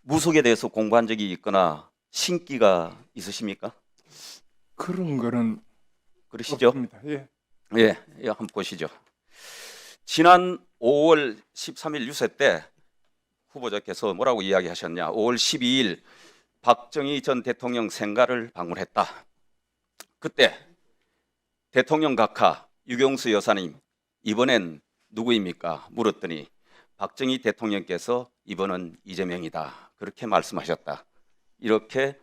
무속에 대해서 공부한 적이 있거나 신기가 있으십니까? 그런 거는 그러시죠? 없습니다. 예. 예, 예, 한번 보시죠. 지난 5월 13일 유세 때 후보자께서 뭐라고 이야기하셨냐? 5월 12일 박정희 전 대통령 생가를 방문했다. 그때 대통령 각하 유경수 여사님, 이번엔 누구입니까? 물었더니 박정희 대통령께서 이번은 이재명이다. 그렇게 말씀하셨다. 이렇게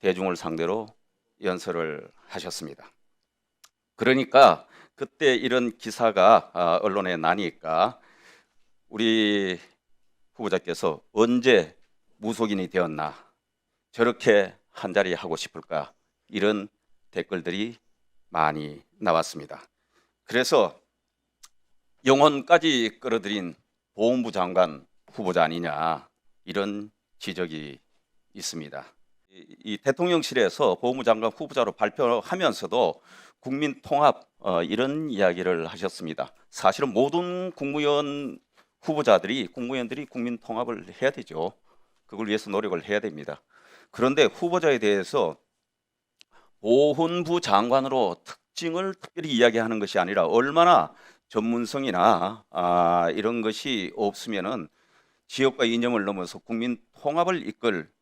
대중을 상대로 연설을 하셨습니다. 그러니까 그때 이런 기사가 언론에 나니까 우리 후보자께서 언제 무속인이 되었나, 저렇게 한자리 하고 싶을까, 이런 댓글들이 많이 나왔습니다. 그래서 영혼까지 끌어들인 보훈부 장관 후보자 아니냐, 이런 지적이 있습니다. 이 대통령실에서 보훈부 장관 후보자로 발표하면서도 국민 통합 이런 이야기를 하셨습니다. 사실은 모든 국무위원들이 국민 통합을 해야 되죠. 그걸 위해서 노력을 해야 됩니다. 그런데 후보자에 대해서 보훈부 장관으로 특징을 특별히 이야기하는 것이 아니라 얼마나 전문성이나 이런 것이 없으면은 지역과 이념을 넘어서 국민 통합을 이끌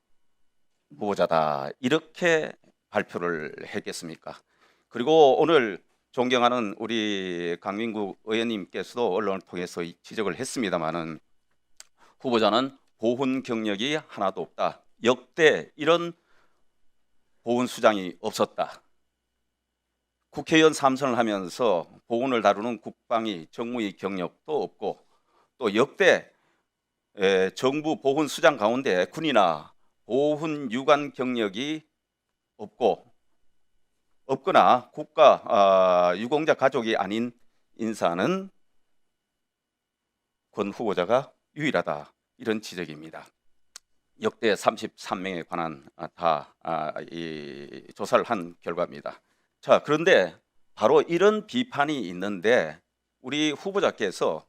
후보자다, 이렇게 발표를 했겠습니까? 그리고 오늘 존경하는 우리 강민구 의원님께서도 언론을 통해서 지적을 했습니다마는 후보자는 보훈 경력이 하나도 없다. 역대 이런 보훈 수장이 없었다. 국회의원 3선을 하면서 보훈을 다루는 국방위, 정무위 경력도 없고, 또 역대 정부 보훈 수장 가운데 군이나 보훈 유관 경력이 없거나 국가 유공자 가족이 아닌 인사는 권 후보자가 유일하다, 이런 지적입니다. 역대 33명에 관한 이 조사를 한 결과입니다. 자, 그런데 바로 이런 비판이 있는데 우리 후보자께서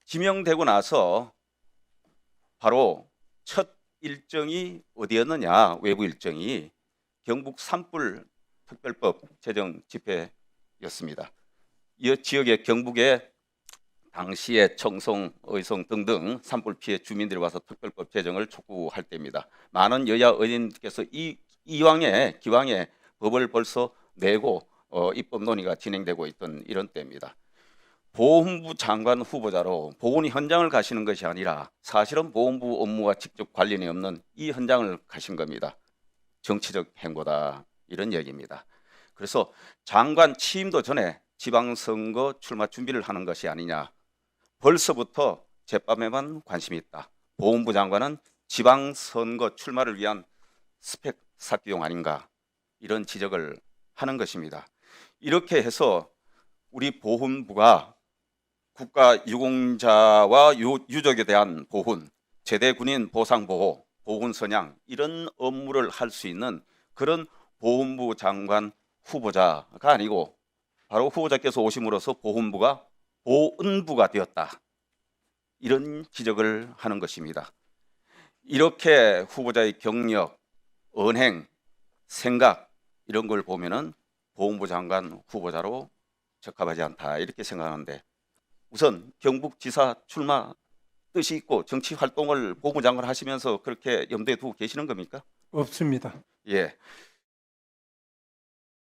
지명되고 나서 바로 첫 일정이 어디였느냐, 외부 일정이 경북 산불 특별법 제정 집회였습니다. 이 지역의 경북에 당시에 청송, 의성 등등 산불 피해 주민들이 와서 특별법 제정을 촉구할 때입니다. 많은 여야 의원님께서 기왕에 법을 벌써 내고 입법 논의가 진행되고 있던 이런 때입니다. 보훈부 장관 후보자로 보훈 현장을 가시는 것이 아니라 사실은 보훈부 업무와 직접 관련이 없는 이 현장을 가신 겁니다. 정치적 행보다, 이런 얘기입니다. 그래서 장관 취임도 전에 지방선거 출마 준비를 하는 것이 아니냐, 벌써부터 제밥에만 관심이 있다. 보훈부 장관은 지방선거 출마를 위한 스펙 쌓기용 아닌가, 이런 지적을 하는 것입니다. 이렇게 해서 우리 보훈부가 국가 유공자와 유족에 대한 보훈, 제대 군인 보상보호, 보훈 선양, 이런 업무를 할 수 있는 그런 보훈부 장관 후보자가 아니고 바로 후보자께서 오심으로써 보훈부가 보은부가 되었다, 이런 지적을 하는 것입니다. 이렇게 후보자의 경력, 언행, 생각, 이런 걸 보면은 보훈부 장관 후보자로 적합하지 않다, 이렇게 생각하는데, 우선 경북지사 출마 뜻이 있고 정치 활동을 보훈부 장관 하시면서 그렇게 염두에 두고 계시는 겁니까? 없습니다. 예.